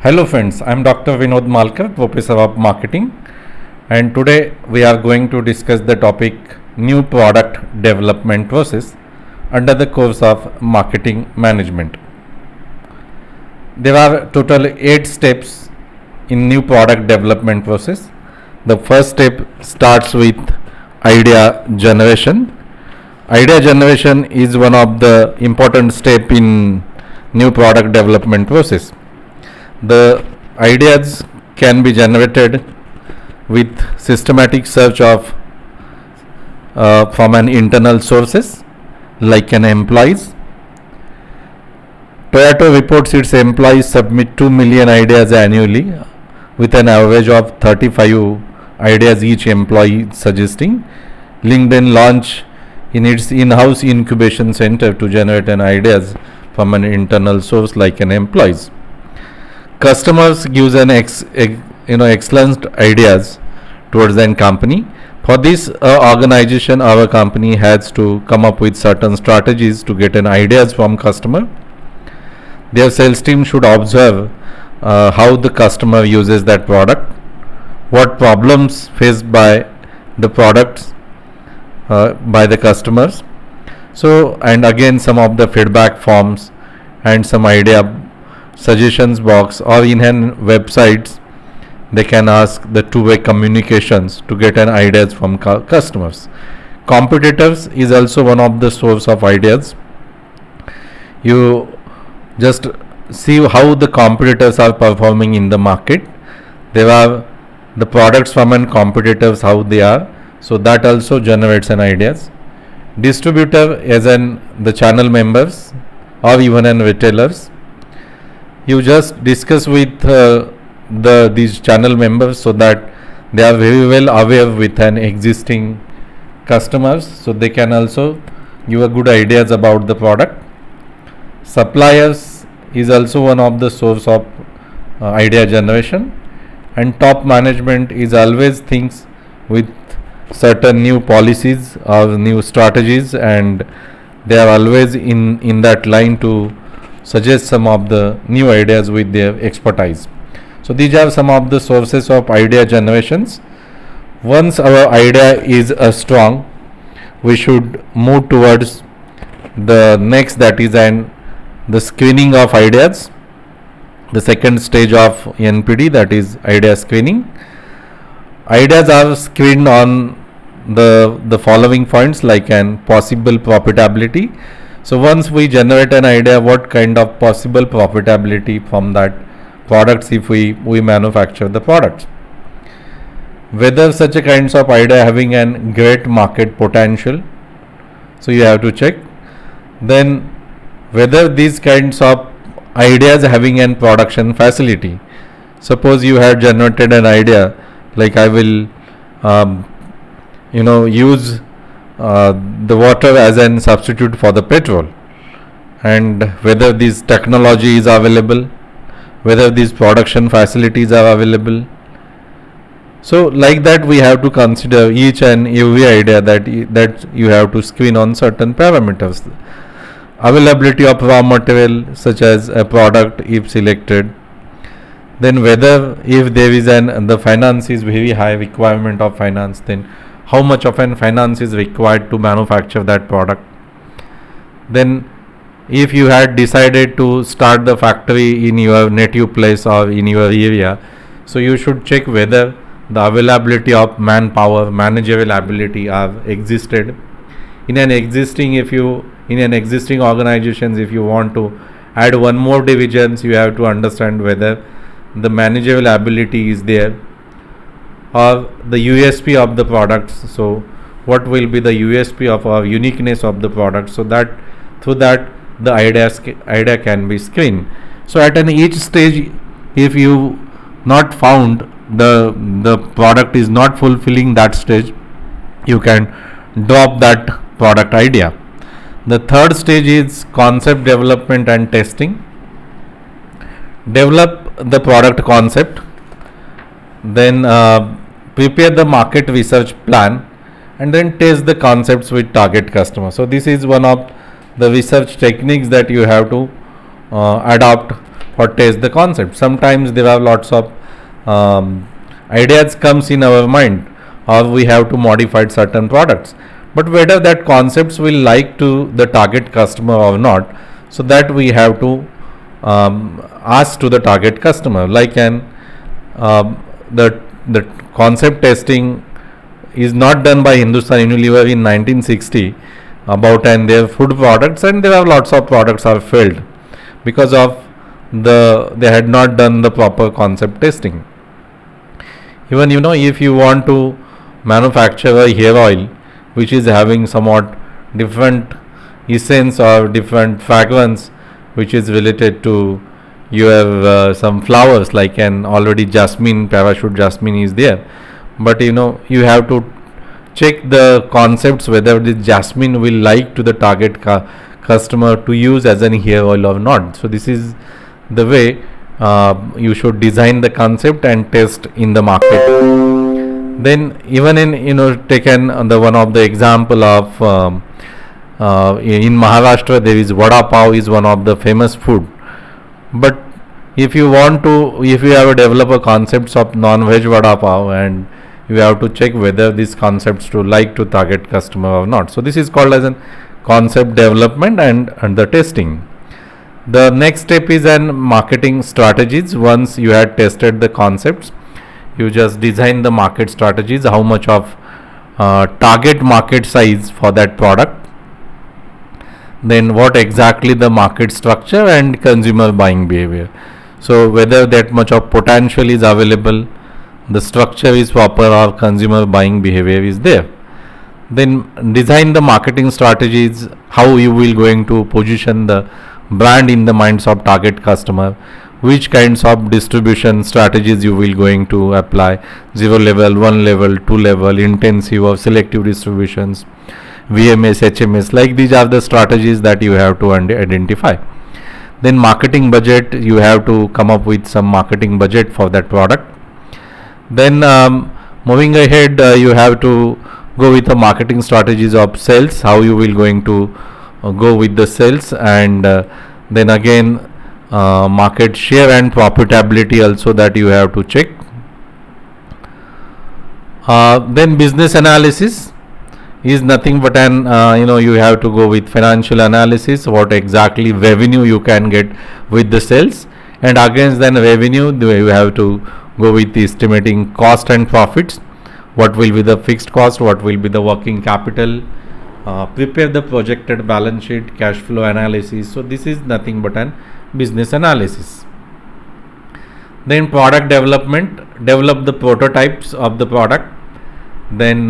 Hello friends, I am Dr. Vinod Malkar, Professor of Marketing, and today we are going to discuss the topic new product development process under the course of marketing management. There are total 8 steps in new product development process. The first step starts with idea generation. Idea generation is one of the important step in new product development process. The ideas can be generated with systematic search of from an internal sources like an employees. Toyota reports its employees submit 2 million ideas annually with an average of 35 ideas each employee suggesting. LinkedIn launch in its in-house incubation center to generate an ideas from an internal source like an employees. Customers gives an excellent ideas towards an company. For this organization, our company has to come up with certain strategies to get an ideas from customer. Their sales team should observe how the customer uses that product, what problems faced by the products by the customers. So, and again some of the feedback forms and some idea suggestions box, or in an websites they can ask the two-way communications to get an ideas from customers. Competitors is also one of the source of ideas. You just see how the competitors are performing in the market. There are the products from an competitors, how they are, so that also generates an ideas. Distributor as an the channel members or even an retailers, you just discuss with these channel members so that they are very well aware with an existing customers, so they can also give a good ideas about the product. Suppliers is also one of the source of idea generation, and top management is always thinks with certain new policies or new strategies, and they are always in that line to suggest some of the new ideas with their expertise. So these are some of the sources of idea generations. Once our idea is strong, we should move towards the next, that is the screening of ideas, the second stage of NPD, that is idea screening. Ideas are screened on the following points like an possible profitability. So once we generate an idea, what kind of possible profitability from that products if we manufacture the products. Whether such a kinds of idea having an great market potential, so you have to check. Then whether these kinds of ideas having an production facility. Suppose you had generated an idea like I will use the water as an substitute for the petrol, and whether this technology is available, whether these production facilities are available. So like that we have to consider each and every idea that you have to screen on certain parameters. Availability of raw material such as a product if selected, then whether if there is the finance is very high requirement of finance, then how much of an finance is required to manufacture that product. Then if you had decided to start the factory in your native place or in your area, so you should check whether the availability of manpower, managerial ability are existed in an existing. If you in an existing organizations, if you want to add one more divisions, you have to understand whether the managerial ability is there, or the USP of the products. So what will be the USP of our uniqueness of the product, so that through that the idea can be screened. So at each stage, if you not found the product is not fulfilling that stage, you can drop that product idea. The third stage is concept development and testing. Develop the product concept, then prepare the market research plan, and then test the concepts with target customer. So this is one of the research techniques that you have to adopt or test the concept. Sometimes there are lots of ideas comes in our mind, or we have to modify certain products, but whether that concepts will like to the target customer or not, so that we have to ask to the target customer. Like an the concept testing is not done by Hindustan Unilever in 1960 about and their food products, and there are lots of products are failed because of they had not done the proper concept testing. Even if you want to manufacture a hair oil which is having somewhat different essence or different fragrance which is related to your some flowers, like an already jasmine, parachute jasmine is there, but you have to check the concepts whether the jasmine will like to the target customer to use as an hair oil or not. So this is the way you should design the concept and test in the market. Then even in taken the one of the example of in Maharashtra there is vada pav is one of the famous food, but if you have a developer concepts of non-veg vada pav, and you have to check whether these concepts to like to target customer or not. So this is called as a concept development and the testing. The next step is an marketing strategies. Once you had tested the concepts, you just design the market strategies, how much of target market size for that product, then what exactly the market structure and consumer buying behavior. So whether that much of potential is available, the structure is proper, or consumer buying behavior is there. Then design the marketing strategies, how you will going to position the brand in the minds of target customer, which kinds of distribution strategies you will going to apply, 0 level, 1 level, 2 level, intensive or selective distributions, VMS, HMS, like these are the strategies that you have to identify. Then marketing budget, you have to come up with some marketing budget for that product. Then moving ahead, you have to go with the marketing strategies of sales, how you will going to go with the sales, and then again market share and profitability also that you have to check. Then business analysis is nothing but an you have to go with financial analysis, what exactly revenue you can get with the sales, and against then revenue you have to go with estimating cost and profits, what will be the fixed cost, what will be the working capital, prepare the projected balance sheet, cash flow analysis. So this is nothing but an business analysis. Then product development, develop the prototypes of the product, then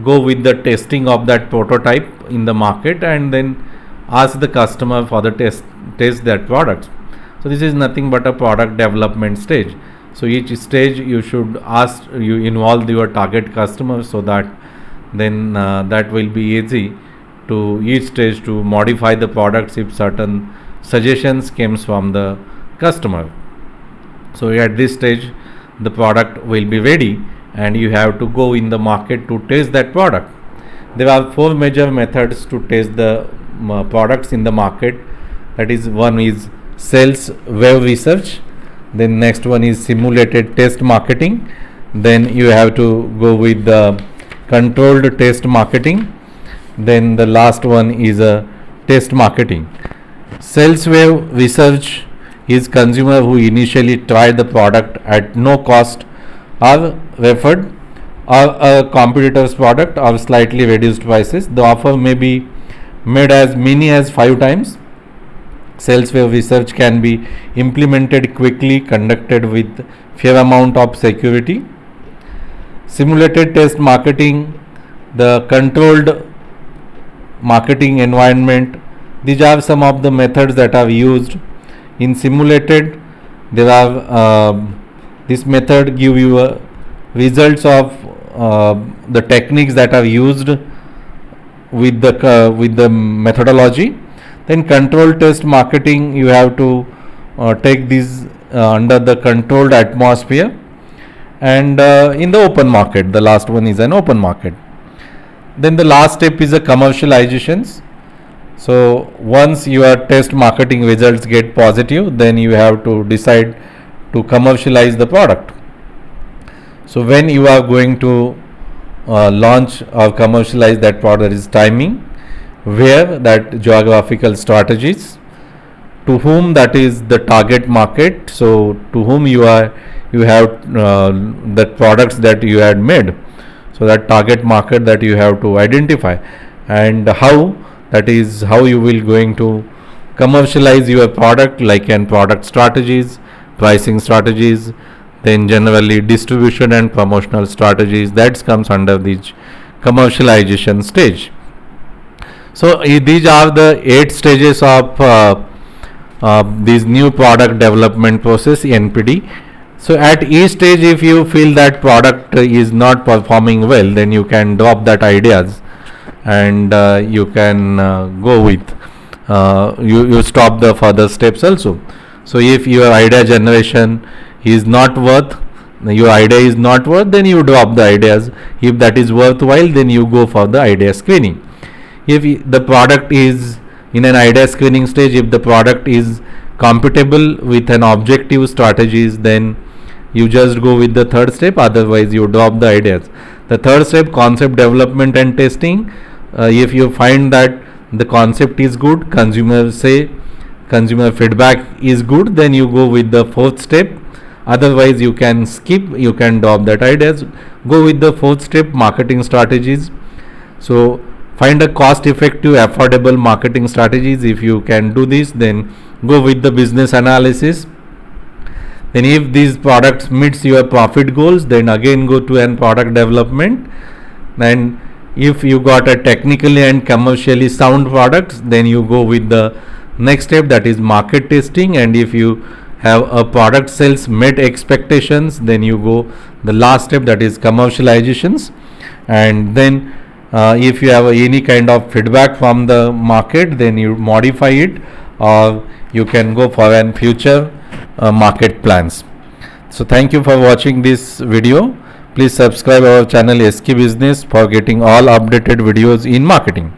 go with the testing of that prototype in the market, and then ask the customer for the test that product. So this is nothing but a product development stage. So each stage you should you involve your target customer, so that then that will be easy to each stage to modify the products if certain suggestions comes from the customer. So at this stage the product will be ready, and you have to go in the market to test that product. There are 4 major methods to test the products in the market. That is, one is sales web research, then next one is simulated test marketing, then you have to go with the controlled test marketing, then the last one is a test marketing. Sales web research is consumer who initially try the product at no cost are referred or a competitor's product or slightly reduced prices. The offer may be made as many as 5 times. Sales web research can be implemented quickly, conducted with fair amount of security. Simulated test marketing, the controlled marketing environment. These are some of the methods that are used. In simulated, there are this method give you results of the techniques that are used with the methodology. Then controlled test marketing, you have to take these under the controlled atmosphere, and in the open market, the last one is an open market. Then the last step is a commercializations. So once your test marketing results get positive, then you have to decide to commercialize the product. So when you are going to launch or commercialize that product, is timing, where, that geographical strategies, to whom, that is the target market, so to whom you have the products that you had made, so that target market that you have to identify, and how, that is how you will going to commercialize your product, like and product strategies, pricing strategies, then generally distribution and promotional strategies, that comes under the commercialization stage. So these are the 8 stages of this new product development process, NPD. So at each stage, if you feel that product is not performing well, then you can drop that ideas, and you can go with you stop the further steps also. So if your idea generation is not worth, your idea is not worth, then you drop the ideas. If that is worthwhile, then you go for the idea screening. If the product is in an idea screening stage, if the product is compatible with an objective strategies, then you just go with the third step, otherwise you drop the ideas. The third step, concept development and testing. If you find that the concept is good, consumer feedback is good, then you go with the fourth step. Otherwise you can skip, you can drop that ideas, go with the fourth step, marketing strategies. So find a cost effective, affordable marketing strategies. If you can do this, then go with the business analysis. Then if these products meets your profit goals, then again go to an product development. And if you got a technically and commercially sound products, then you go with the next step, that is market testing. And if you have a product sales met expectations, then you go the last step, that is commercializations. And then if you have any kind of feedback from the market, then you modify it, or you can go for an future market plans. So thank you for watching this video. Please subscribe our channel SK Business for getting all updated videos in marketing.